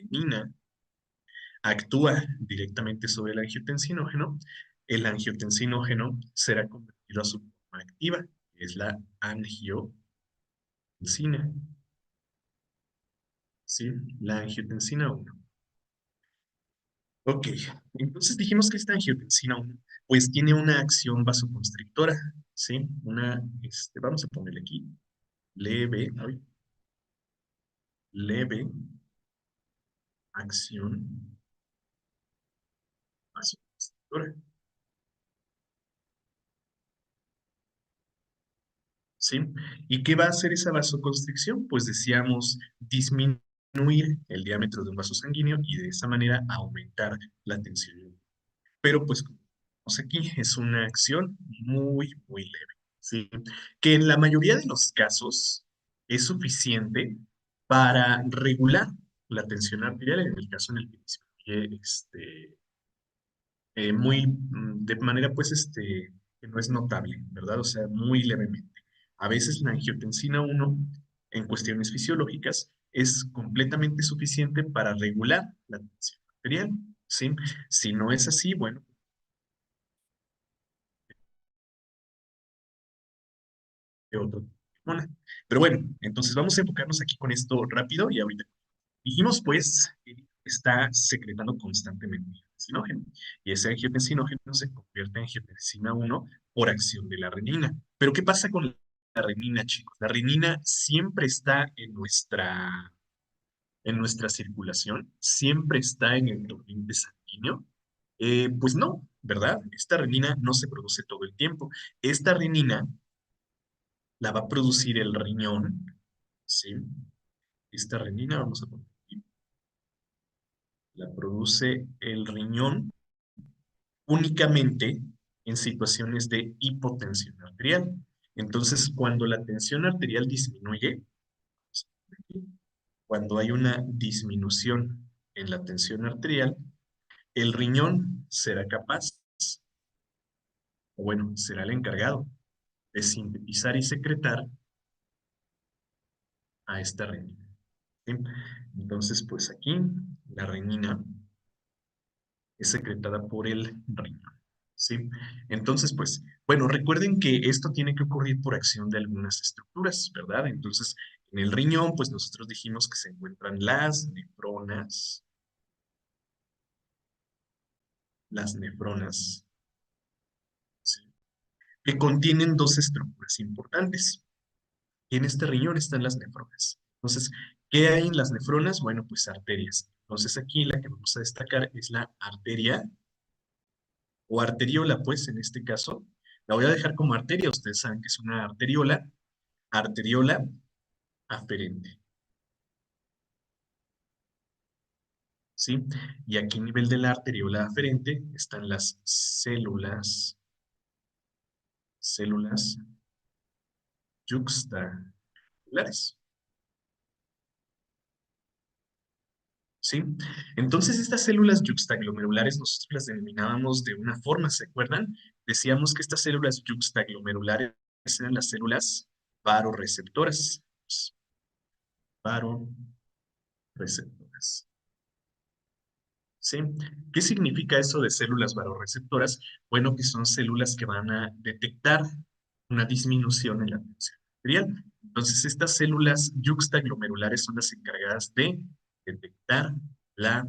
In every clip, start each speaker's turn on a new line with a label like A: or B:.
A: adenina actúa directamente sobre el angiotensinógeno, el angiotensinógeno será convertido a su forma activa, que es la angiotensina, ¿sí? La angiotensina 1. Ok, entonces dijimos que esta angiotensina 1, pues tiene una acción vasoconstrictora, ¿sí? Vamos a ponerle aquí, leve, ay, leve acción vasoconstrictora, ¿sí? ¿Y qué va a hacer esa vasoconstricción? Pues decíamos disminuir el diámetro de un vaso sanguíneo y de esa manera aumentar la tensión. Pero pues, como vemos aquí, es una acción muy, muy leve, ¿sí? Que en la mayoría de los casos es suficiente para regular la tensión arterial en el caso en el que disminuye de manera pues que no es notable, ¿verdad? O sea, muy levemente. A veces la angiotensina 1 en cuestiones fisiológicas es completamente suficiente para regular la tensión arterial, ¿sí? Si no es así, bueno, de otro tipo de hormona. Pero bueno, entonces vamos a enfocarnos aquí con esto rápido y ahorita dijimos, pues, que está secretando constantemente angiotensinógeno. Y ese angiotensinógeno se convierte en angiotensina 1 por acción de la renina. Pero, ¿qué pasa con la renina, chicos? La renina siempre está en nuestra circulación, siempre está en el torrente sanguíneo. Pues no, ¿verdad? Esta renina no se produce todo el tiempo. Esta renina la va a producir el riñón, ¿sí? Esta renina, vamos a poner aquí, la produce el riñón únicamente en situaciones de hipotensión arterial. Entonces, cuando la tensión arterial disminuye, cuando hay una disminución en la tensión arterial, el riñón será capaz, o bueno, será el encargado de sintetizar y secretar a esta renina, ¿sí? Entonces, pues aquí la renina es secretada por el riñón, ¿sí? Entonces, pues, bueno, recuerden que esto tiene que ocurrir por acción de algunas estructuras, ¿verdad? Entonces, en el riñón, pues nosotros dijimos que se encuentran las nefronas, ¿sí? Que contienen dos estructuras importantes. Y en este riñón están las nefronas. Entonces, ¿qué hay en las nefronas? Bueno, pues arterias. Entonces, aquí la que vamos a destacar es la arteria o arteriola, pues en este caso. La voy a dejar como arteria, ustedes saben que es una arteriola aferente, ¿sí? Y aquí a nivel de la arteriola aferente están las células yuxtaglomerulares, ¿sí? Entonces, estas células yuxtaglomerulares nosotros las denominábamos de una forma, ¿se acuerdan? Decíamos que estas células yuxtaglomerulares eran las células baroreceptoras, baroreceptoras. ¿Sí? ¿Qué significa eso de células baroreceptoras? Bueno, que son células que van a detectar una disminución en la tensión arterial. Entonces, estas células yuxtaglomerulares son las encargadas de detectar la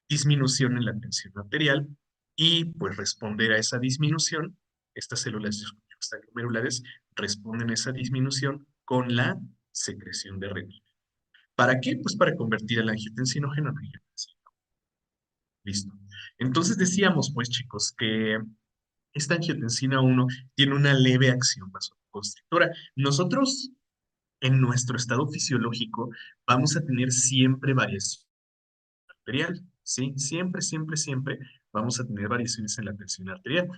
A: disminución en la tensión arterial y pues responder a esa disminución. Estas células yuxtaglomerulares responden a esa disminución con la secreción de renina. ¿Para qué? Pues para convertir el angiotensinógeno en angiotensina. Listo. Entonces decíamos, pues chicos, que esta angiotensina 1 tiene una leve acción vasoconstrictora. Nosotros, en nuestro estado fisiológico, vamos a tener siempre variación arterial, ¿sí? Siempre, siempre, siempre vamos a tener variaciones en la tensión arterial.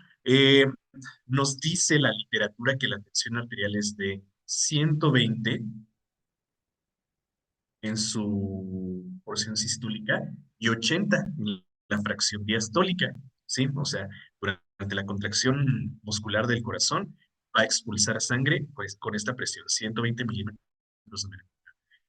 A: Nos dice la literatura que la tensión arterial es de 120 en su porción sistólica y 80 en la fracción diastólica, ¿sí? O sea, durante la contracción muscular del corazón va a expulsar sangre pues, con esta presión, 120 milímetros de mercurio.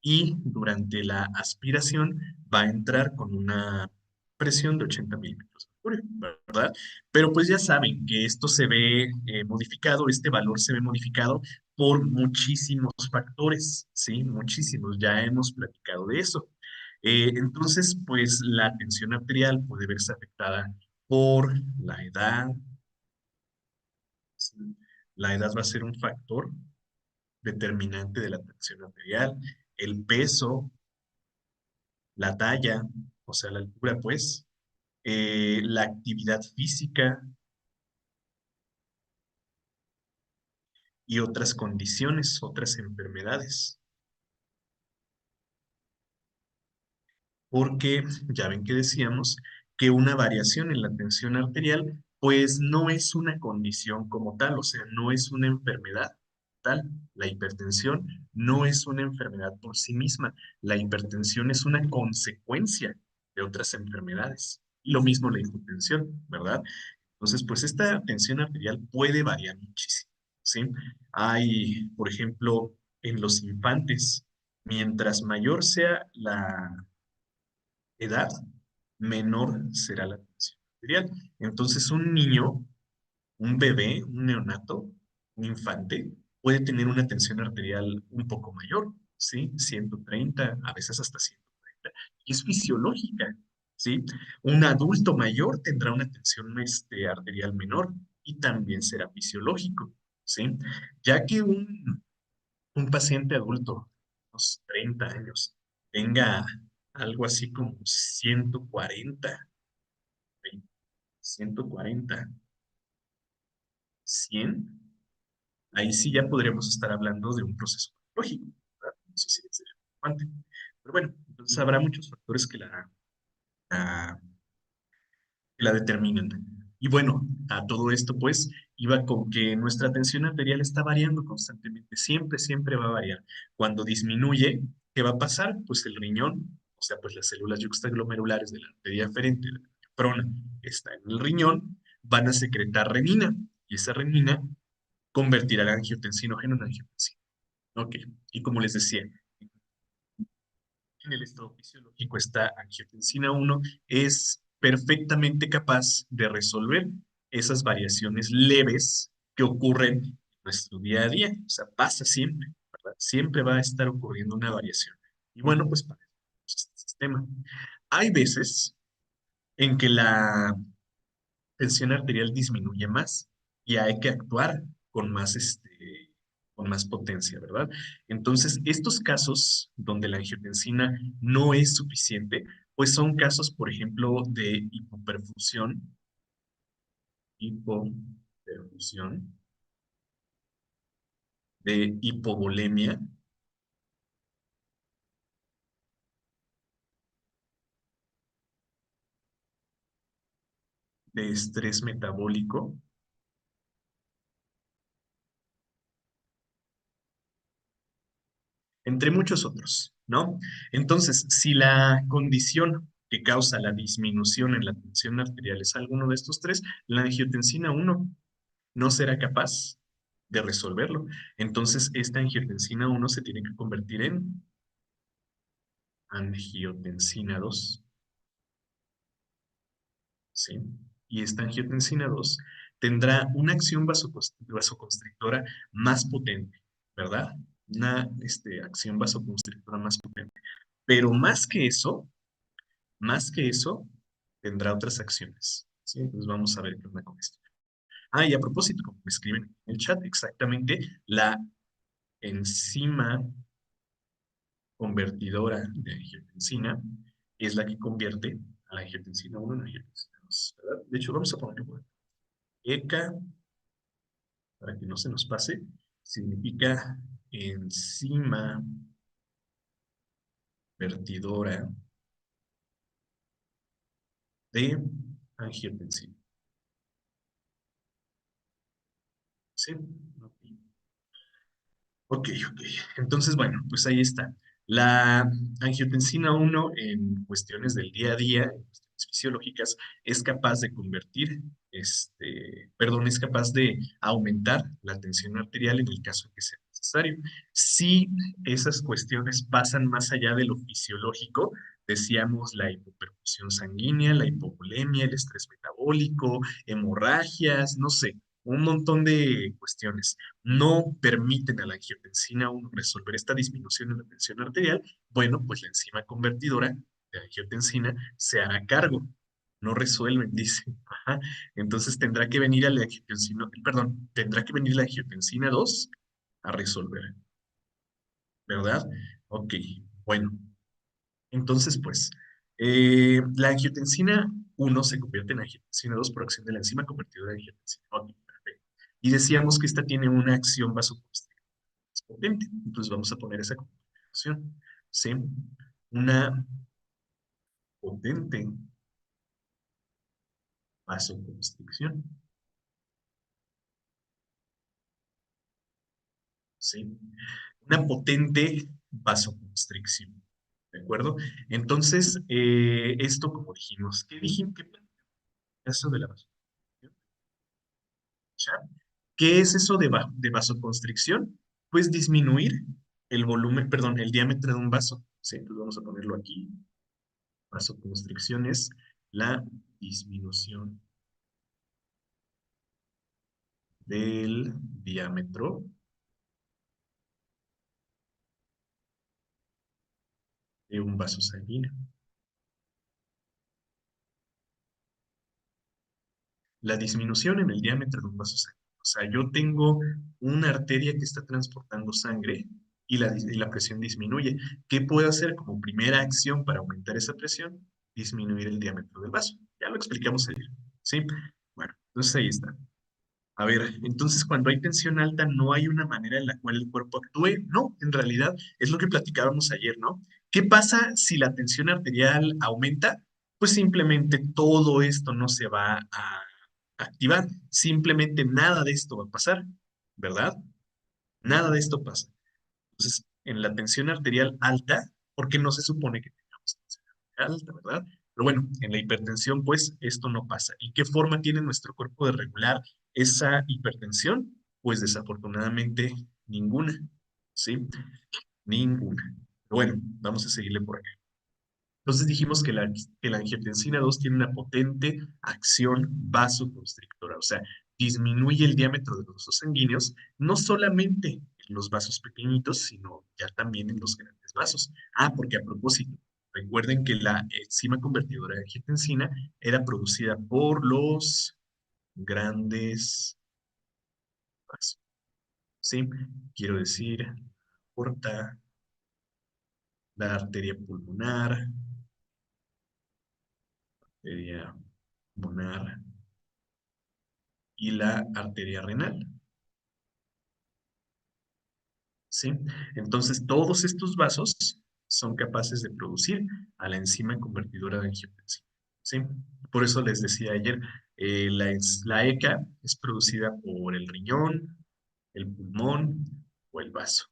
A: Y durante la aspiración va a entrar con una presión de 80 milímetros de mercurio, ¿verdad? Pero pues ya saben que esto se ve modificado, este valor se ve modificado por muchísimos factores, ¿sí? Muchísimos, ya hemos platicado de eso. Entonces, pues la tensión arterial puede verse afectada por la edad, ¿sí? La edad va a ser un factor determinante de la tensión arterial, el peso, la talla, o sea, la altura, pues, la actividad física y otras condiciones, otras enfermedades. Porque ya ven que decíamos que una variación en la tensión arterial, pues no es una condición como tal, o sea, no es una enfermedad tal. La hipertensión no es una enfermedad por sí misma, la hipertensión es una consecuencia de otras enfermedades. Y lo mismo la hipotensión, ¿verdad? Entonces, pues esta tensión arterial puede variar muchísimo, ¿sí? Hay, por ejemplo, en los infantes, mientras mayor sea la edad, menor será la tensión arterial. Entonces, un niño, un bebé, un neonato, un infante, puede tener una tensión arterial un poco mayor, ¿sí? 130, a veces hasta 130. Y es fisiológica, ¿sí? Un adulto mayor tendrá una tensión arterial menor y también será fisiológico, ¿sí? Ya que un paciente adulto, unos 30 años, tenga algo así como 140, 140, 100, ahí sí ya podríamos estar hablando de un proceso lógico, ¿verdad? Eso sí sería preocupante. Pero bueno, entonces habrá muchos factores la, que la determinan. Y bueno, a todo esto pues iba con que nuestra tensión arterial está variando constantemente, siempre, siempre va a variar. Cuando disminuye, ¿qué va a pasar? Pues el riñón, o sea, pues las células yuxtaglomerulares de la arteria aferente, de la nefrona, que está en el riñón, van a secretar renina, y esa renina convertirá el angiotensinógeno en angiotensina. Ok, y como les decía, en el estado fisiológico esta angiotensina 1 es perfectamente capaz de resolver esas variaciones leves que ocurren en nuestro día a día. O sea, pasa siempre, ¿verdad? Siempre va a estar ocurriendo una variación. Y bueno, pues para este sistema. Hay veces en que la tensión arterial disminuye más y hay que actuar con más, con más potencia, ¿verdad? Entonces, estos casos donde la angiotensina no es suficiente, pues son casos, por ejemplo, de hipoperfusión, de hipovolemia, de estrés metabólico, entre muchos otros, ¿no? Entonces, si la condición que causa la disminución en la tensión arterial es alguno de estos tres, la angiotensina 1 no será capaz de resolverlo. Entonces, esta angiotensina 1 se tiene que convertir en angiotensina 2, ¿sí? Y esta angiotensina 2 tendrá una acción vasoconstrictora más potente, ¿verdad? Una acción vasoconstrictora más potente. Pero más que eso, tendrá otras acciones, ¿sí? Entonces vamos a ver qué onda con esto. Ah, y a propósito, como me escriben en el chat, exactamente, la enzima convertidora de angiotensina es la que convierte a la angiotensina 1 en angiotensina 2, ¿verdad? De hecho, vamos a ponerlo por aquí. ECA, para que no se nos pase, significa enzima convertidora de angiotensina. ¿Sí? Ok. Ok, ok. Entonces, bueno, pues ahí está. La angiotensina 1 en cuestiones del día a día, en cuestiones fisiológicas, es capaz de convertir, perdón, es capaz de aumentar la tensión arterial en el caso que sea necesario. Si esas cuestiones pasan más allá de lo fisiológico, Decíamos la hipoperfusión sanguínea, la hipovolemia, el estrés metabólico, hemorragias, no sé, un montón de cuestiones. No permiten a la angiotensina 1 resolver esta disminución en la tensión arterial. Bueno, pues la enzima convertidora de angiotensina se hará cargo. No resuelven, dice. Ajá. Entonces tendrá que venir a la angiotensina, perdón, tendrá que venir la angiotensina 2 a resolver, ¿verdad? Ok, bueno. Entonces, pues, la angiotensina 1 se convierte en angiotensina 2 por acción de la enzima convertidora de angiotensina. Ok, perfecto. Y decíamos que esta tiene una acción vasoconstrictora potente. Entonces vamos a poner esa combinación. ¿Sí? Una potente vasoconstricción. ¿Sí? Una potente vasoconstricción. ¿De acuerdo? Entonces, esto, como dijimos, ¿qué dijimos? ¿Qué caso de la vasoconstricción? ¿Qué es eso de vasoconstricción? Pues disminuir el volumen, perdón, el diámetro de un vaso. Sí, pues vamos a ponerlo aquí. Vasoconstricción es la disminución del diámetro de un vaso sanguíneo. La disminución en el diámetro de un vaso sanguíneo. O sea, yo tengo una arteria que está transportando sangre y la presión disminuye. ¿Qué puedo hacer como primera acción para aumentar esa presión? Disminuir el diámetro del vaso. Ya lo explicamos ayer. ¿Sí? Bueno, entonces ahí está. A ver, entonces cuando hay tensión alta no hay una manera en la cual el cuerpo actúe. No, en realidad es lo que platicábamos ayer, ¿no? ¿Qué pasa si la tensión arterial aumenta? Pues simplemente todo esto no se va a activar. Simplemente nada de esto va a pasar, ¿verdad? Nada de esto pasa. Entonces, en la tensión arterial alta, porque no se supone que tengamos tensión arterial alta, ¿verdad? Pero bueno, en la hipertensión, pues esto no pasa. ¿Y qué forma tiene nuestro cuerpo de regular esa hipertensión? Pues desafortunadamente ninguna, ¿sí? Ninguna. Pero bueno, vamos a seguirle por acá. Entonces dijimos que la angiotensina 2 tiene una potente acción vasoconstrictora, o sea, disminuye el diámetro de los vasos sanguíneos, no solamente en los vasos pequeñitos, sino ya también en los grandes vasos. Ah, porque a propósito, recuerden que la enzima convertidora de angiotensina era producida por los grandes vasos, ¿sí? Quiero decir, aorta, la arteria pulmonar, arteria pulmonar y la arteria renal, ¿sí? Entonces, todos estos vasos son capaces de producir a la enzima convertidora de angiotensina, ¿sí? Por eso les decía ayer, la ECA es producida por el riñón, el pulmón o el vaso.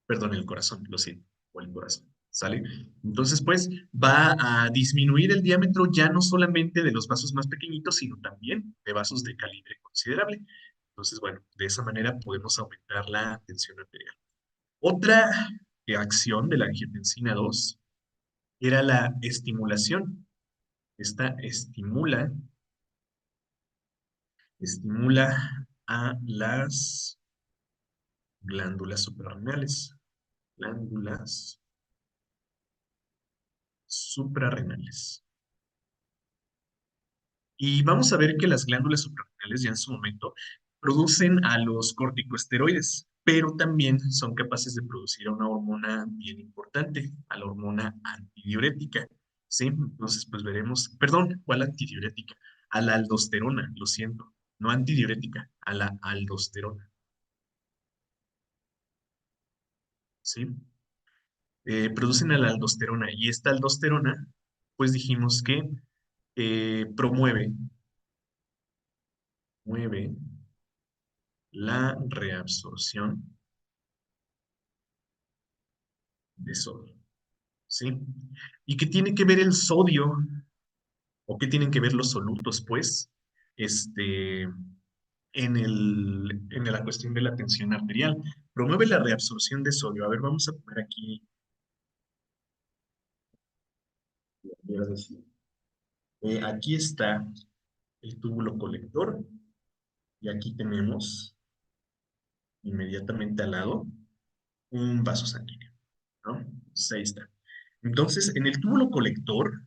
A: Perdón, el corazón, lo siento, o el corazón. ¿Sale? Entonces, pues va a disminuir el diámetro ya no solamente de los vasos más pequeñitos, sino también de vasos de calibre considerable. Entonces, bueno, de esa manera podemos aumentar la tensión arterial. Otra acción de la angiotensina 2 era la estimulación. Esta estimula a las glándulas suprarrenales. Glándulas suprarrenales. Y vamos a ver que las glándulas suprarrenales ya en su momento producen a los corticosteroides, pero también son capaces de producir a una hormona bien importante, a la hormona antidiurética. ¿Sí? Entonces, pues veremos, perdón, ¿cuál antidiurética? A la aldosterona, lo siento, no antidiurética, a la aldosterona. ¿Sí? Producen a la aldosterona y esta aldosterona, pues dijimos que mueve la reabsorción de sodio, ¿sí? ¿Y qué tiene que ver el sodio o qué tienen que ver los solutos, pues, este, en la cuestión de la tensión arterial? Promueve la reabsorción de sodio. A ver, vamos a poner aquí pudiera decir. Aquí está el túbulo colector y aquí tenemos inmediatamente al lado un vaso sanguíneo, ¿no? Entonces, ahí está. Entonces, en el túbulo colector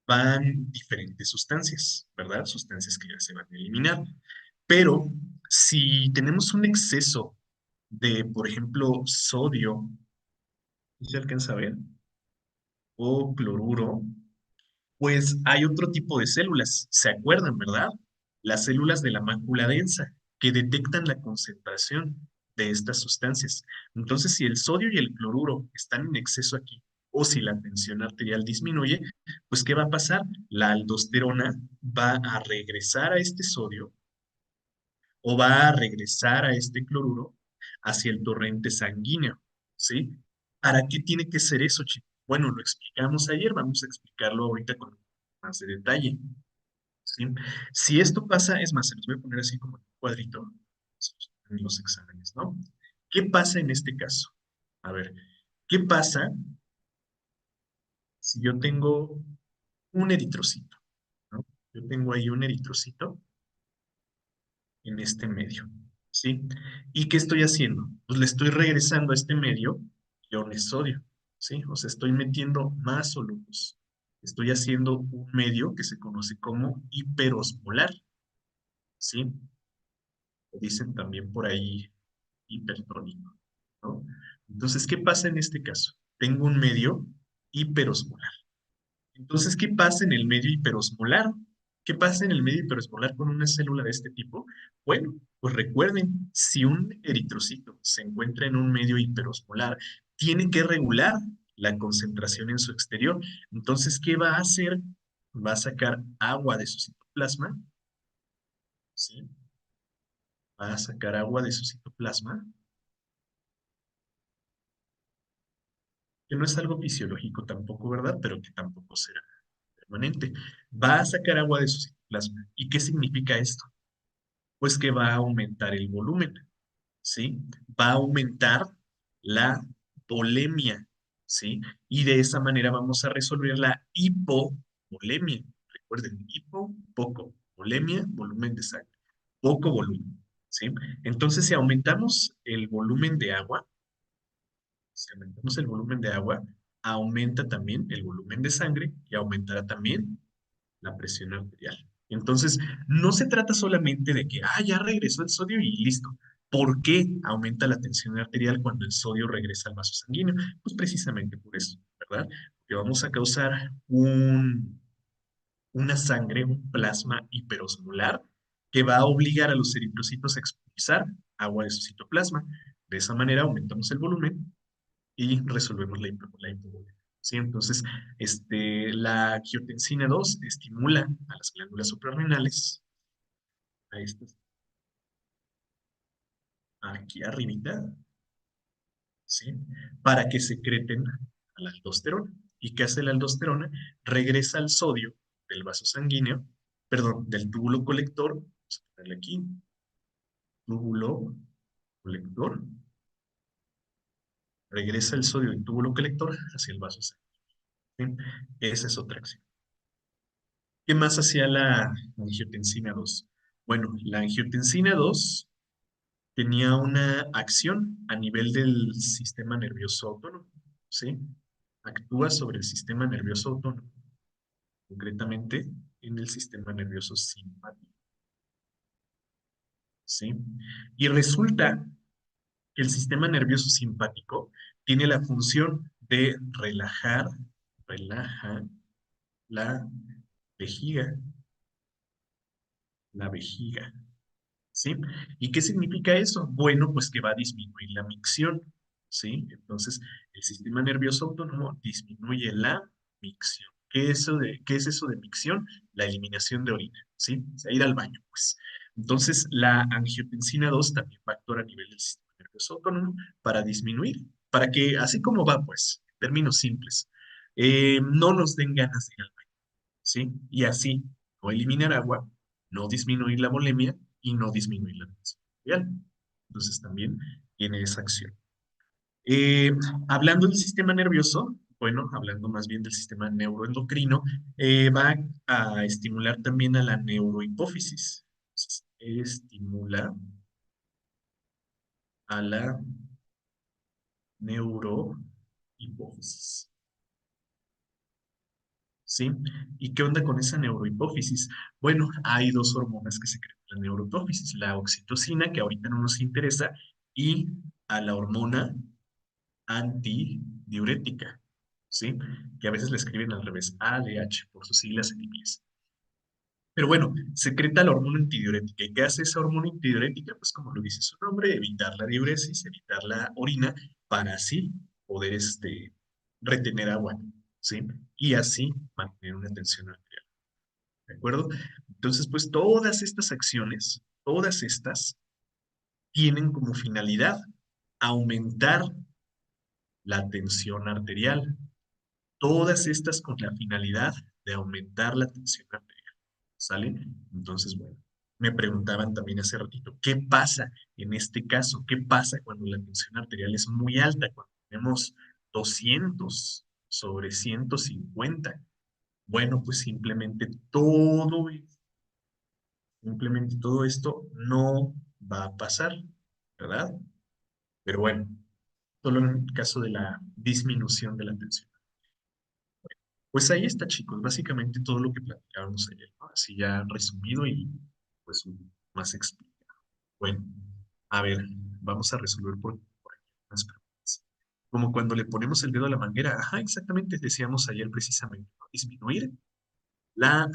A: van diferentes sustancias, ¿verdad? Sustancias que ya se van a eliminar. Pero si tenemos un exceso de, por ejemplo, sodio, ¿se alcanza a ver? O cloruro, pues hay otro tipo de células, ¿se acuerdan, verdad? Las células de la mácula densa, que detectan la concentración de estas sustancias. Entonces, si el sodio y el cloruro están en exceso aquí, o si la tensión arterial disminuye, pues ¿qué va a pasar? La aldosterona va a regresar a este sodio o va a regresar a este cloruro hacia el torrente sanguíneo, ¿sí? ¿Para qué tiene que ser eso, chicos? Bueno, lo explicamos ayer, vamos a explicarlo ahorita con más de detalle, ¿sí? Si esto pasa, es más, se los voy a poner así como en un cuadrito en los exámenes, ¿no? ¿Qué pasa en este caso? A ver, ¿qué pasa si yo tengo un eritrocito, ¿no? Yo tengo ahí un eritrocito en este medio, ¿sí? ¿Y qué estoy haciendo? Pues le estoy regresando a este medio iones sodio, ¿sí? O sea, estoy metiendo más solutos. Estoy haciendo un medio que se conoce como hiperosmolar, ¿sí? O dicen también por ahí hipertónico, ¿no? Entonces, ¿qué pasa en este caso? Tengo un medio hiperosmolar. Entonces, ¿qué pasa en el medio hiperosmolar? ¿Qué pasa en el medio hiperosmolar con una célula de este tipo? Bueno, pues recuerden, si un eritrocito se encuentra en un medio hiperosmolar, tiene que regular la concentración en su exterior. Entonces, ¿qué va a hacer? Va a sacar agua de su citoplasma, ¿sí? Va a sacar agua de su citoplasma, que no es algo fisiológico tampoco, ¿verdad? Pero que tampoco será permanente. Va a sacar agua de su citoplasma. ¿Y qué significa esto? Pues que va a aumentar el volumen, ¿sí? Va a aumentar la volemia, ¿sí? Y de esa manera vamos a resolver la hipovolemia. Recuerden, hipo, poco, volemia, volumen de sangre, poco volumen, ¿sí? Entonces, si aumentamos el volumen de agua, si aumentamos el volumen de agua, aumenta también el volumen de sangre y aumentará también la presión arterial. Entonces, no se trata solamente de que, ya regresó el sodio y listo. ¿Por qué aumenta la tensión arterial cuando el sodio regresa al vaso sanguíneo? Pues precisamente por eso, ¿verdad? Porque vamos a causar una sangre, un plasma hiperosmolar que va a obligar a los eritrocitos a expulsar agua de su citoplasma. De esa manera aumentamos el volumen y resolvemos la hipovolemia. ¿Sí? Entonces, la angiotensina 2 estimula a las glándulas suprarrenales, a estas, aquí arribita, ¿sí? Para que secreten a la aldosterona. ¿Y qué hace la aldosterona? Regresa al sodio del vaso sanguíneo, perdón, del túbulo colector, vamos a ponerle aquí, túbulo colector, regresa el sodio del túbulo colector hacia el vaso sanguíneo. ¿Sí? Esa es otra acción. ¿Qué más hacía la angiotensina 2? Bueno, la angiotensina 2 tenía una acción a nivel del sistema nervioso autónomo, ¿sí? Actúa sobre el sistema nervioso autónomo, concretamente en el sistema nervioso simpático, ¿sí? Y resulta que el sistema nervioso simpático tiene la función de relaja la vejiga, la vejiga. ¿Sí? ¿Y qué significa eso? Bueno, pues que va a disminuir la micción, ¿sí? Entonces, el sistema nervioso autónomo disminuye la micción. ¿Qué es eso de micción? La eliminación de orina, ¿sí? O sea, ir al baño, pues. Entonces, la angiotensina 2 también va a actuar a nivel del sistema nervioso autónomo para disminuir, para que, así como va, pues, en términos simples, no nos den ganas de ir al baño, ¿sí? Y así, no eliminar agua, no disminuir la volemia y no disminuir la tensión arterial. Entonces también tiene esa acción. Eh, Hablando del sistema nervioso, bueno, hablando más bien del sistema neuroendocrino, va a estimular también a la neurohipófisis. Entonces, estimula a la neurohipófisis. ¿Sí? ¿Y qué onda con esa neurohipófisis? Bueno, hay dos hormonas que secretan la neurohipófisis, la oxitocina, que ahorita no nos interesa, y a la hormona antidiurética, ¿sí? Que a veces la escriben al revés, ADH, por sus siglas en inglés. Pero bueno, secreta la hormona antidiurética. ¿Y qué hace esa hormona antidiurética? Pues como lo dice su nombre, evitar la diuresis, evitar la orina, para así poder retener agua, ¿sí? Y así mantener una tensión arterial, ¿de acuerdo? Entonces, pues todas estas acciones, todas estas, tienen como finalidad aumentar la tensión arterial. Todas estas con la finalidad de aumentar la tensión arterial. ¿Sale? Entonces, bueno, me preguntaban también hace ratito, ¿qué pasa en este caso? ¿Qué pasa cuando la tensión arterial es muy alta? Cuando tenemos 200 sobre 150. Bueno, pues simplemente todo esto no va a pasar, ¿verdad? Pero bueno, solo en el caso de la disminución de la tensión. Pues ahí está, chicos, básicamente todo lo que platicábamos ayer, ¿no? Así ya resumido y pues más explicado. Bueno, a ver, vamos a resolver por aquí unas preguntas. Como cuando le ponemos el dedo a la manguera, ajá, exactamente, decíamos ayer precisamente, ¿no? Disminuir la,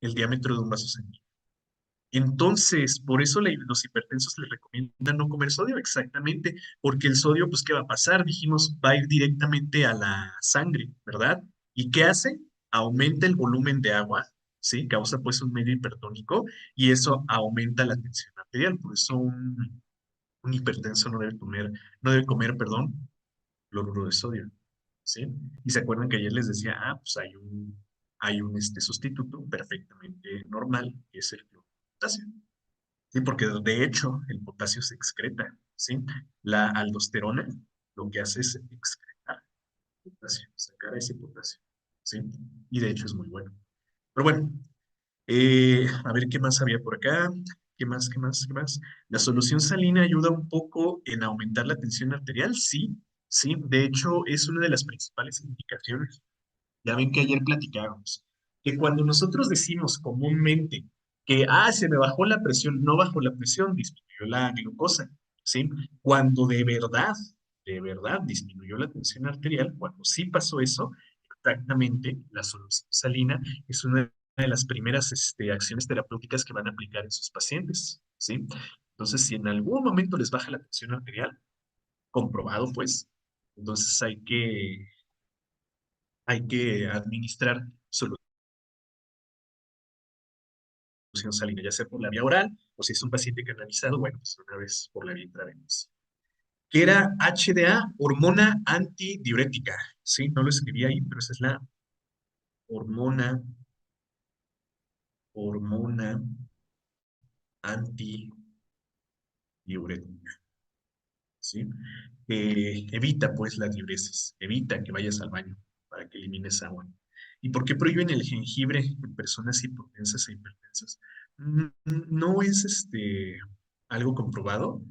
A: el diámetro de un vaso sanguíneo. Entonces, por eso los hipertensos les recomiendan no comer sodio, exactamente, porque el sodio, pues, ¿qué va a pasar? Dijimos, va a ir directamente a la sangre, ¿verdad? ¿Y qué hace? Aumenta el volumen de agua, ¿sí? Causa, pues, un medio hipertónico y eso aumenta la tensión arterial. Por eso un hipertenso no debe comer, perdón, cloruro de sodio, ¿sí? Y se acuerdan que ayer les decía, pues hay un sustituto perfectamente normal, que es el cloruro de potasio. Sí, porque de hecho el potasio se excreta, ¿sí? La aldosterona lo que hace es excretar potasio, sacar ese potasio, ¿sí? Y de hecho es muy bueno. Pero bueno, a ver qué más había por acá. ¿Qué más? ¿Qué más? ¿Qué más? ¿La solución salina ayuda un poco en aumentar la tensión arterial? Sí, sí. De hecho, es una de las principales indicaciones. Ya ven que ayer platicábamos que cuando nosotros decimos comúnmente que, se me bajó la presión, no bajó la presión, disminuyó la glucosa, ¿sí? Cuando de verdad disminuyó la tensión arterial, cuando sí pasó eso, exactamente la solución salina es una de las primeras acciones terapéuticas que van a aplicar en sus pacientes, ¿sí? Entonces, si en algún momento les baja la tensión arterial, comprobado pues, entonces hay que administrar solución salina, ya sea por la vía oral o si es un paciente canalizado, bueno, pues una vez por la vía intravenosa. ¿Qué era HDA? Hormona antidiurética. Sí, no lo escribí ahí, pero esa es la hormona, hormona antidiurética. ¿Sí? Evita pues la diuresis, evita que vayas al baño para que elimines agua. ¿Y por qué prohíben el jengibre en personas hipotensas e hipertensas? No es algo comprobado,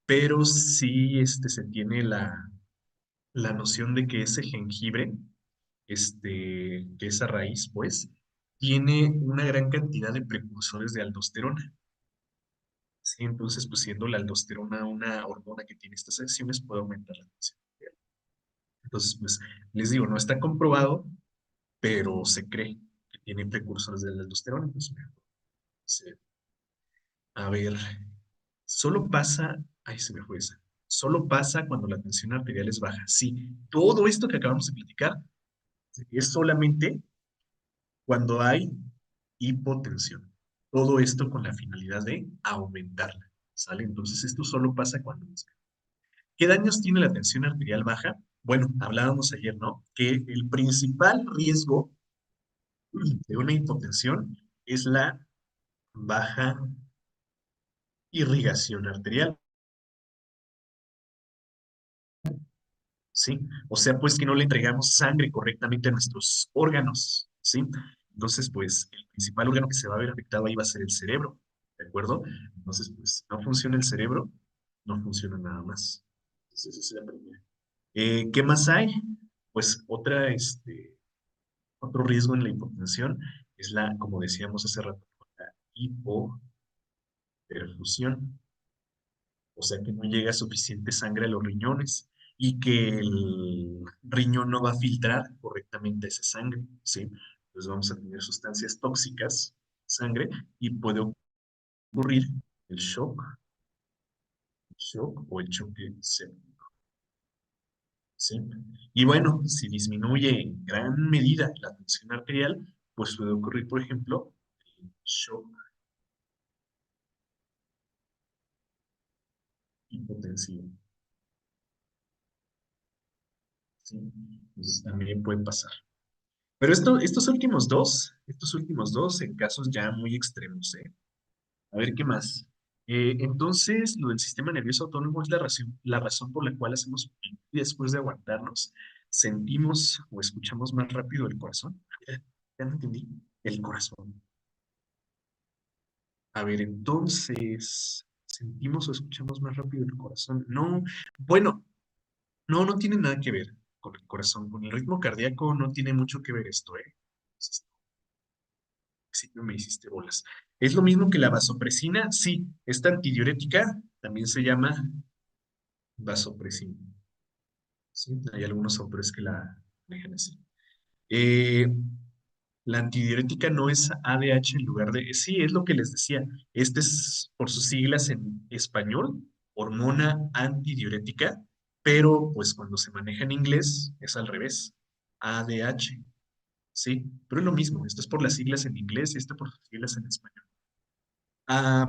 A: pero sí se tiene la noción de que ese jengibre, que esa raíz, pues, tiene una gran cantidad de precursores de aldosterona. Sí, entonces, pues siendo la aldosterona una hormona que tiene estas acciones, puede aumentar la tensión arterial. Entonces, pues, les digo, no está comprobado, pero se cree que tiene precursores de la aldosterona. Pues, mejor. Sí. A ver, solo pasa, ay, se me fue esa. Solo pasa cuando la tensión arterial es baja. Sí, todo esto que acabamos de platicar es solamente cuando hay hipotensión. Todo esto con la finalidad de aumentarla. ¿Sale? Entonces, esto solo pasa cuando es. ¿Qué daños tiene la tensión arterial baja? Bueno, hablábamos ayer, ¿no? Que el principal riesgo de una hipotensión es la baja irrigación arterial. ¿sí? O sea, pues que no le entregamos sangre correctamente a nuestros órganos, ¿sí? Entonces, pues el principal órgano que se va a ver afectado ahí va a ser el cerebro, ¿de acuerdo? Entonces, pues no funciona el cerebro, no funciona nada más. Entonces, esa es la primera. ¿Qué más hay? Pues otro riesgo en la hipotensión es como decíamos hace rato, la hipoperfusión, o sea que no llega suficiente sangre a los riñones y que el riñón no va a filtrar correctamente esa sangre, ¿sí? Entonces vamos a tener sustancias tóxicas en sangre y puede ocurrir el shock o el choque séptico, ¿sí? Y bueno, si disminuye en gran medida la tensión arterial, pues puede ocurrir, por ejemplo, el shock hipotensivo, ¿sí? Entonces también puede pasar. Pero estos últimos dos en casos ya muy extremos, ¿eh? A ver, ¿qué más? Entonces, lo del sistema nervioso autónomo es la razón por la cual hacemos pipí y después de aguantarnos, sentimos o escuchamos más rápido el corazón. Ya no entendí. El corazón. A ver, entonces, ¿sentimos o escuchamos más rápido el corazón? No, bueno, no tiene nada que ver con el corazón, con el ritmo cardíaco no tiene mucho que ver esto, ¿eh? Sí, no me hiciste bolas. ¿Es lo mismo que la vasopresina? Sí, esta antidiurética también se llama vasopresina. Sí, hay algunos autores que la dejan así. Eh, la antidiurética no es ADH en lugar de... Sí, es lo que les decía. Este es por sus siglas en español, hormona antidiurética, pero pues cuando se maneja en inglés es al revés, ADH. Sí, pero es lo mismo. Esto es por las siglas en inglés y esto por sus siglas en español. Ah,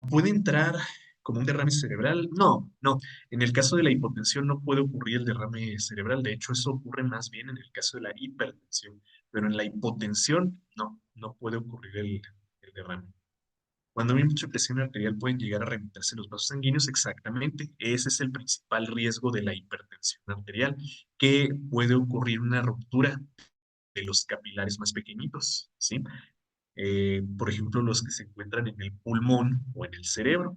A: ¿puede entrar como un derrame cerebral? No, no. En el caso de la hipotensión no puede ocurrir el derrame cerebral. De hecho, eso ocurre más bien en el caso de la hipertensión. Pero en la hipotensión, no puede ocurrir el derrame. Cuando hay mucha presión arterial pueden llegar a reventarse los vasos sanguíneos, exactamente. Ese es el principal riesgo de la hipertensión arterial, que puede ocurrir una ruptura de los capilares más pequeñitos, ¿sí? Por ejemplo, los que se encuentran en el pulmón o en el cerebro,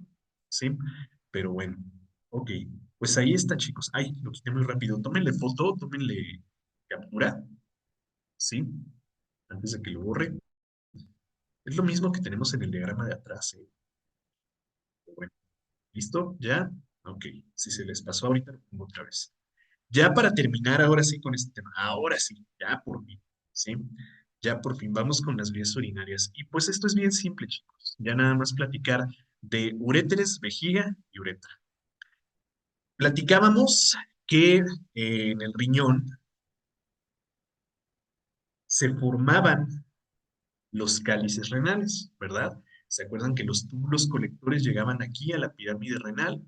A: ¿sí? Pero bueno, ok, pues ahí está, chicos. Ay, lo quité muy rápido. Tómenle foto, tómenle captura, ¿sí? Antes de que lo borre. Es lo mismo que tenemos en el diagrama de atrás, ¿eh? Pero bueno, ¿listo? ¿Ya? Ok, si se les pasó ahorita, lo pongo otra vez. Ya para terminar, ahora sí con este tema, ahora sí, ya por fin, ¿sí? Ya por fin vamos con las vías urinarias. Y pues esto es bien simple, chicos. Ya nada más platicar de uréteres, vejiga y uretra. Platicábamos que en el riñón se formaban los cálices renales, ¿verdad? ¿Se acuerdan que los túbulos colectores llegaban aquí a la pirámide renal?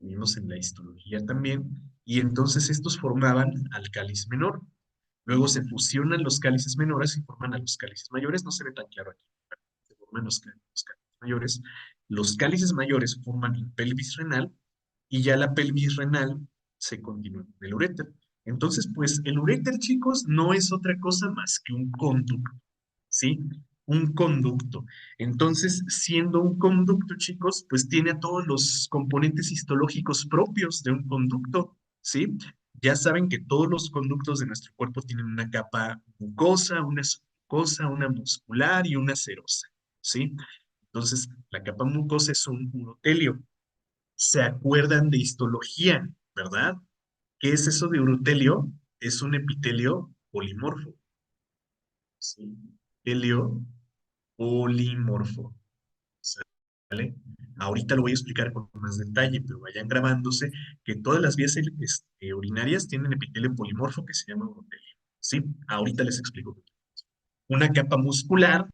A: Vimos en la histología también, y entonces estos formaban al cáliz menor. Luego se fusionan los cálices menores y forman a los cálices mayores. No se ve tan claro aquí, pero se forman los cálices mayores. Los cálices mayores forman la pelvis renal y ya la pelvis renal se continúa con el uréter. Entonces, pues el uréter, chicos, no es otra cosa más que un conducto, ¿sí? Un conducto. Entonces, siendo un conducto, chicos, pues tiene a todos los componentes histológicos propios de un conducto, ¿sí? Ya saben que todos los conductos de nuestro cuerpo tienen una capa mucosa, una submucosa, una muscular y una serosa, ¿sí? Entonces, la capa mucosa es un urotelio. ¿Se acuerdan de histología, verdad? ¿Qué es eso de urotelio? Es un epitelio polimorfo, ¿sí? Epitelio polimorfo, ¿sale? Ahorita lo voy a explicar con más detalle, pero vayan grabándose que todas las vías urinarias tienen epitelio polimorfo que se llama urotelio, ¿sí? Ahorita les explico. Una capa muscular,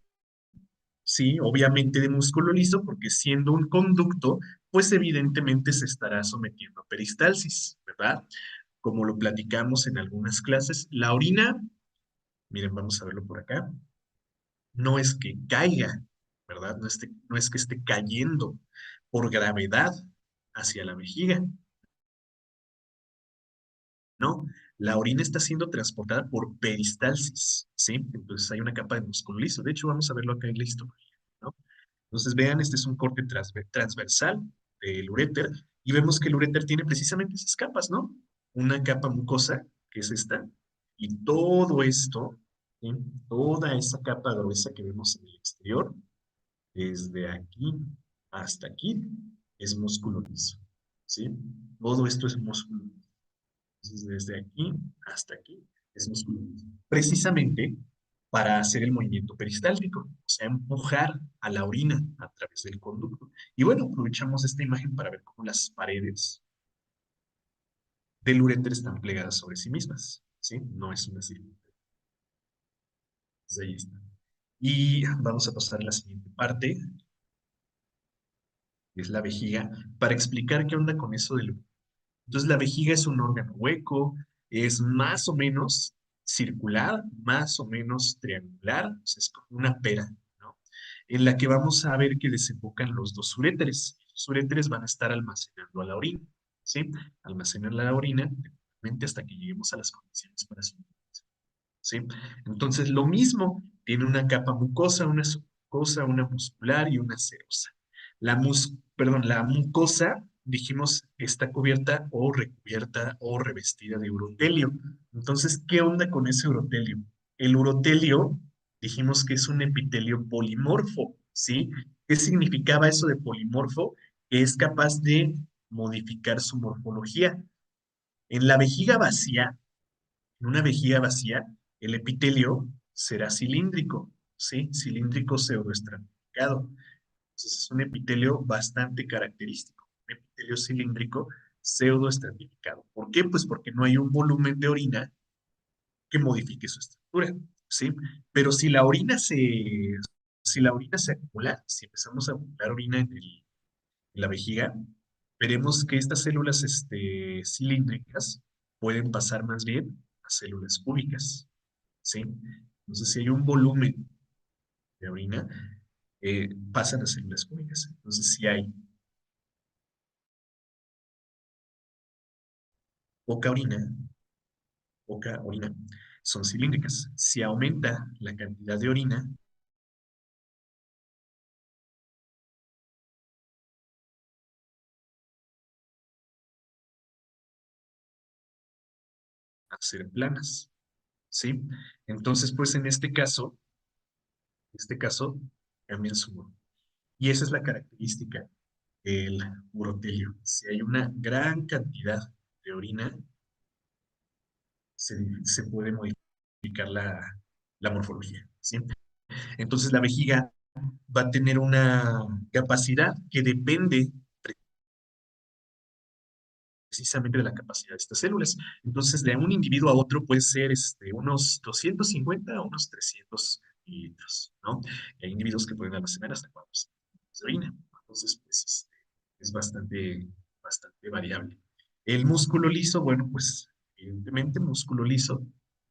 A: ¿sí? Obviamente de músculo liso, porque siendo un conducto, pues evidentemente se estará sometiendo a peristalsis, ¿verdad? Como lo platicamos en algunas clases, la orina, miren, vamos a verlo por acá, no es que caiga, ¿verdad? No es que esté cayendo por gravedad hacia la vejiga. No, la orina está siendo transportada por peristalsis, ¿sí? Entonces hay una capa de músculo liso. De hecho, vamos a verlo acá en la histología, ¿no? Entonces, vean, este es un corte transversal del uréter y vemos que el uréter tiene precisamente esas capas, ¿no? Una capa mucosa, que es esta, y todo esto, ¿sí? Toda esa capa gruesa que vemos en el exterior, desde aquí hasta aquí, es músculo liso, ¿sí? Todo esto es músculo liso. Entonces, desde aquí hasta aquí es músculo liso. Precisamente para hacer el movimiento peristáltico, o sea, empujar a la orina a través del conducto. Y bueno, aprovechamos esta imagen para ver cómo las paredes del uréter están plegadas sobre sí mismas, ¿sí? No es una cirugía. Entonces, ahí está. Y vamos a pasar a la siguiente parte, que es la vejiga, para explicar qué onda con eso del. Entonces, la vejiga es un órgano hueco, es más o menos circular, más o menos triangular, o sea, es como una pera, ¿no? En la que vamos a ver que desembocan los dos uréteres. Los uréteres van a estar almacenando a la orina, ¿sí? Almacenan la orina hasta que lleguemos a las condiciones para su. ¿Sí? Entonces, lo mismo, tiene una capa mucosa, una submucosa, una muscular y una serosa. La mucosa, dijimos, está cubierta o recubierta o revestida de urotelio. Entonces, ¿qué onda con ese urotelio? El urotelio, dijimos que es un epitelio polimorfo, ¿sí? ¿Qué significaba eso de polimorfo? Que es capaz de modificar su morfología. En la vejiga vacía, en una vejiga vacía, el epitelio será cilíndrico, ¿sí? Cilíndrico pseudoestratificado. Entonces es un epitelio bastante característico, un epitelio cilíndrico pseudoestratificado. ¿Por qué? Pues porque no hay un volumen de orina que modifique su estructura, ¿sí? Pero si la orina se acumula, si empezamos a acumular orina en la vejiga, veremos que estas células cilíndricas pueden pasar más bien a células cúbicas, ¿sí? Entonces, si hay un volumen de orina, pasan a células cúbicas. Entonces, si hay poca orina, poca orina, son cilíndricas. Si aumenta la cantidad de orina, a ser planas, ¿sí? Entonces, pues en este caso, cambian su morfo. Y esa es la característica del urotelio. Si hay una gran cantidad de orina, se puede modificar la morfología, ¿sí? Entonces la vejiga va a tener una capacidad que depende precisamente de la capacidad de estas células. Entonces, de un individuo a otro puede ser unos 250 a unos 300 mililitros, ¿no? Y hay individuos que pueden almacenar hasta 400 de orina. Entonces, pues, es bastante, bastante variable. El músculo liso, bueno, pues, evidentemente, músculo liso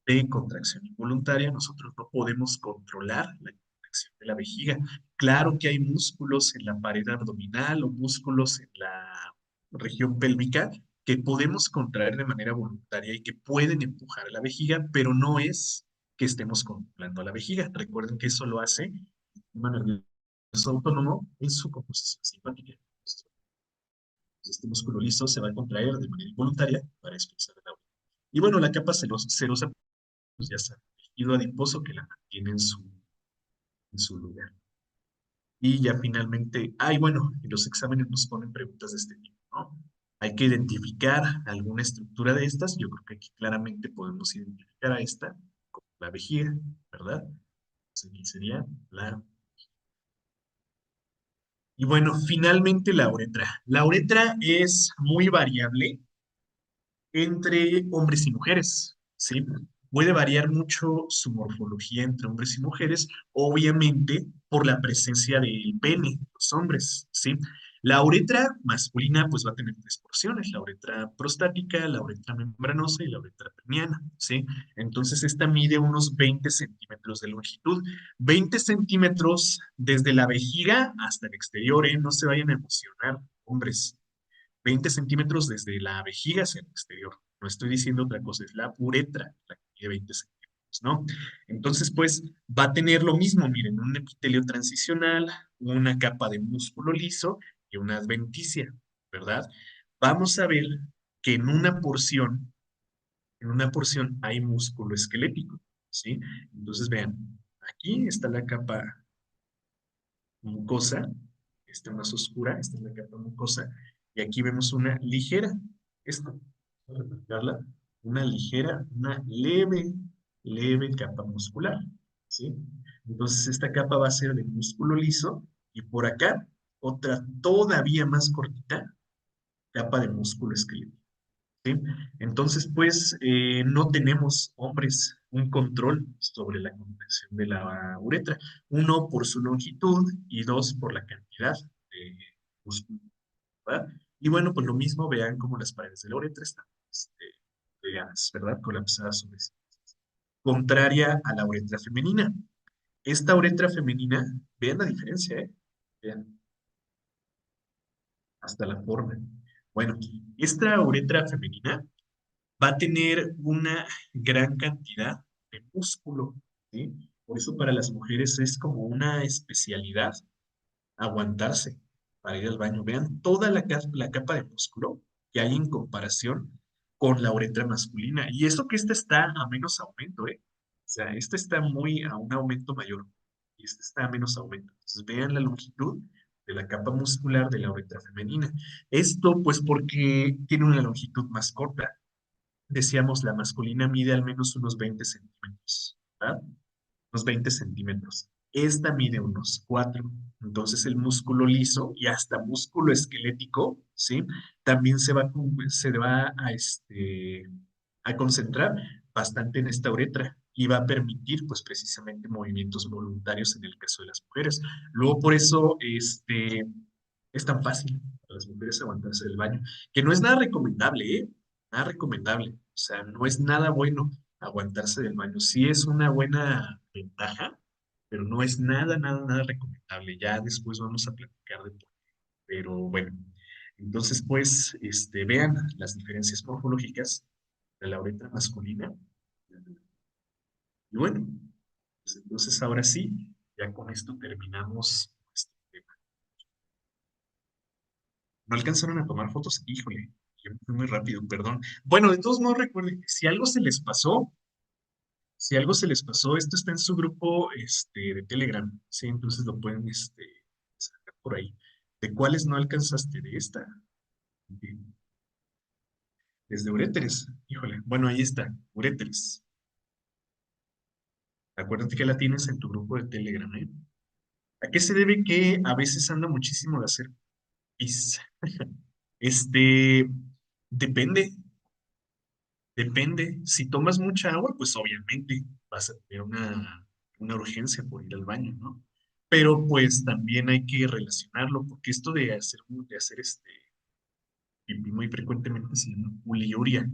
A: de contracción involuntaria, nosotros no podemos controlar la contracción de la vejiga. Claro que hay músculos en la pared abdominal o músculos en la región pélvica que podemos contraer de manera voluntaria y que pueden empujar a la vejiga, pero no es que estemos controlando a la vejiga. Recuerden que eso lo hace el sistema nervioso autónomo en su composición simpática. Este músculo liso se va a contraer de manera involuntaria para expulsar el agua. Y bueno, la capa serosa, pues ya sabe, tejido adiposo que la mantiene en su lugar. Y ya finalmente, y bueno, en los exámenes nos ponen preguntas de este tipo, ¿no? Hay que identificar alguna estructura de estas. Yo creo que aquí claramente podemos identificar a esta como la vejiga, ¿verdad? Entonces, aquí sería la. Y bueno, finalmente la uretra. La uretra es muy variable entre hombres y mujeres, ¿sí? Puede variar mucho su morfología entre hombres y mujeres, obviamente por la presencia del pene en los hombres, ¿sí? La uretra masculina pues va a tener tres porciones, la uretra prostática, la uretra membranosa y la uretra peniana, ¿sí? Entonces esta mide unos 20 centímetros de longitud, 20 centímetros desde la vejiga hasta el exterior, ¿eh? No se vayan a emocionar, hombres, 20 centímetros desde la vejiga hacia el exterior, no estoy diciendo otra cosa, es la uretra, la que mide 20 centímetros, ¿no? Entonces, pues va a tener lo mismo, miren, un epitelio transicional, una capa de músculo liso y una adventicia, ¿verdad? Vamos a ver que en una porción hay músculo esquelético, ¿sí? Entonces, vean, aquí está la capa mucosa, esta más oscura, esta es la capa mucosa, y aquí vemos una ligera, esta, vamos a remarcarla, una ligera, una leve capa muscular, ¿sí? Entonces esta capa va a ser de músculo liso, y por acá, otra todavía más cortita, capa de músculo esquelético. ¿Sí? Entonces, pues, no tenemos, hombres, un control sobre la contracción de la uretra. Uno, por su longitud y dos, por la cantidad de músculo, ¿verdad? Y bueno, pues lo mismo, vean cómo las paredes de la uretra están pegadas, ¿verdad? Colapsadas sobre sí. Contraria a la uretra femenina. Esta uretra femenina, vean la diferencia, ¿eh? Vean, hasta la forma. Bueno, esta uretra femenina va a tener una gran cantidad de músculo, ¿sí? Por eso para las mujeres es como una especialidad aguantarse para ir al baño. Vean toda la capa de músculo que hay en comparación con la uretra masculina. Y eso que esta está a menos aumento, ¿eh? O sea, esta está muy a un aumento mayor y esta está a menos aumento. Entonces vean la longitud de la capa muscular de la uretra femenina. Esto pues porque tiene una longitud más corta. Decíamos, la masculina mide al menos unos 20 centímetros, ¿verdad? Unos 20 centímetros. Esta mide unos 4. Entonces el músculo liso y hasta músculo esquelético, ¿sí? También se va a concentrar bastante en esta uretra y va a permitir, pues, precisamente movimientos voluntarios en el caso de las mujeres. Luego, por eso, es tan fácil para las mujeres aguantarse del baño, que no es nada recomendable, ¿eh? Nada recomendable. O sea, no es nada bueno aguantarse del baño. Sí es una buena ventaja, pero no es nada, nada, nada recomendable. Ya después vamos a platicar de por qué. Pero bueno, entonces pues, vean las diferencias morfológicas de la uretra masculina. Y bueno, pues entonces ahora sí, ya con esto terminamos este tema. ¿No alcanzaron a tomar fotos? Híjole, yo me fui muy rápido, perdón. Bueno, de todos modos recuerden que si algo se les pasó, esto está en su grupo de Telegram, ¿sí? Entonces lo pueden sacar por ahí. ¿De cuáles no alcanzaste? De esta. De- Desde uréteres. Híjole. Bueno, ahí está. Uréteres. Acuérdate que la tienes en tu grupo de Telegram, ¿eh? ¿A qué se debe que a veces anda muchísimo de hacer pis? Este, depende, depende. Si tomas mucha agua, pues obviamente vas a tener una urgencia por ir al baño, ¿no? Pero pues también hay que relacionarlo, porque esto de hacer pipí muy frecuentemente se llama poliuria.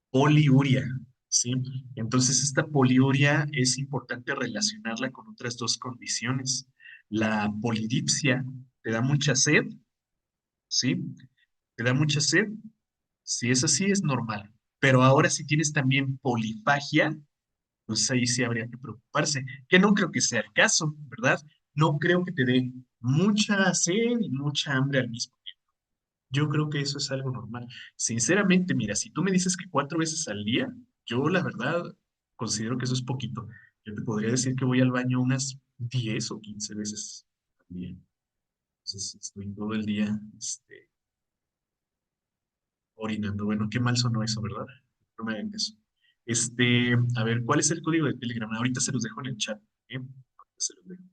A: Poliuria, ¿sí? Entonces esta poliuria es importante relacionarla con otras dos condiciones. La polidipsia, te da mucha sed, ¿sí? Te da mucha sed. Si es así, es normal. Pero ahora si tienes también polifagia, pues ahí sí habría que preocuparse, que no creo que sea el caso, ¿verdad? No creo que te dé mucha sed y mucha hambre al mismo tiempo. Yo creo que eso es algo normal. Sinceramente, mira, si tú me dices que 4 veces al día, yo la verdad considero que eso es poquito. Yo te podría decir que voy al baño unas 10 o 15 veces al día. Entonces estoy todo el día orinando. Bueno, qué mal sonó eso, ¿verdad? No me hagan eso. A ver, ¿cuál es el código de Telegram? Ahorita se los dejo en el chat. ¿Eh? Ahorita se los dejo.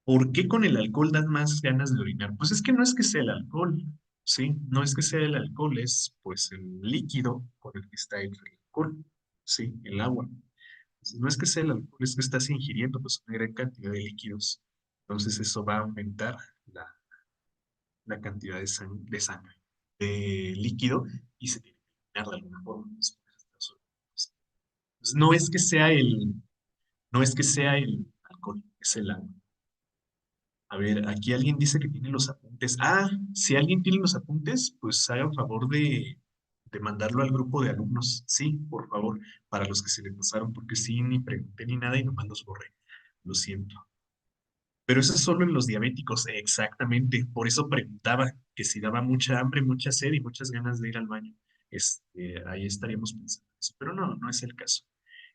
A: ¿Por qué con el alcohol dan más ganas de orinar? Pues es que no es que sea el alcohol, ¿sí? No es que sea el alcohol, es pues el líquido con el que está hecho el alcohol, ¿sí? El agua. Entonces, no es que sea el alcohol, es que estás ingiriendo pues una gran cantidad de líquidos. Entonces eso va a aumentar la cantidad de sangre, de líquido, y se tiene que eliminar de alguna forma. Entonces, no es que sea el alcohol, es el agua. A ver, aquí alguien dice que tiene los apuntes. Ah, si alguien tiene los apuntes, pues hagan favor de de mandarlo al grupo de alumnos. Sí, por favor, para los que se le pasaron, porque sí, ni pregunté ni nada y nomás los borré. Lo siento. Pero eso es solo en los diabéticos, exactamente. Por eso preguntaba que si daba mucha hambre, mucha sed y muchas ganas de ir al baño. Ahí estaríamos pensando eso. Pero no, no es el caso.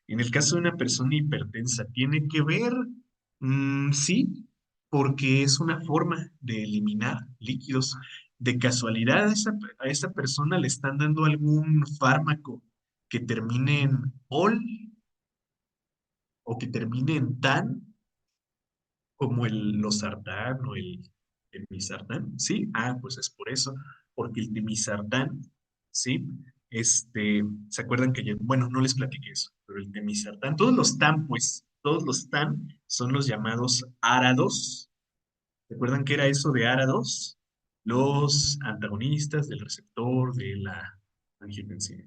A: En el caso de una persona hipertensa, ¿tiene que ver? Sí, porque es una forma de eliminar líquidos. De casualidad, a esa persona le están dando algún fármaco que termine en ol o que termine en tan, como el losartán o el temisartán, ¿sí? Ah, pues es por eso, porque el temisartán, ¿sí? ¿Se acuerdan que bueno, no les platiqué eso, pero el temisartán, todos los TAN, pues, todos los TAN son los llamados árados. ¿Se acuerdan qué era eso de árados? Los antagonistas del receptor de la angiotensina.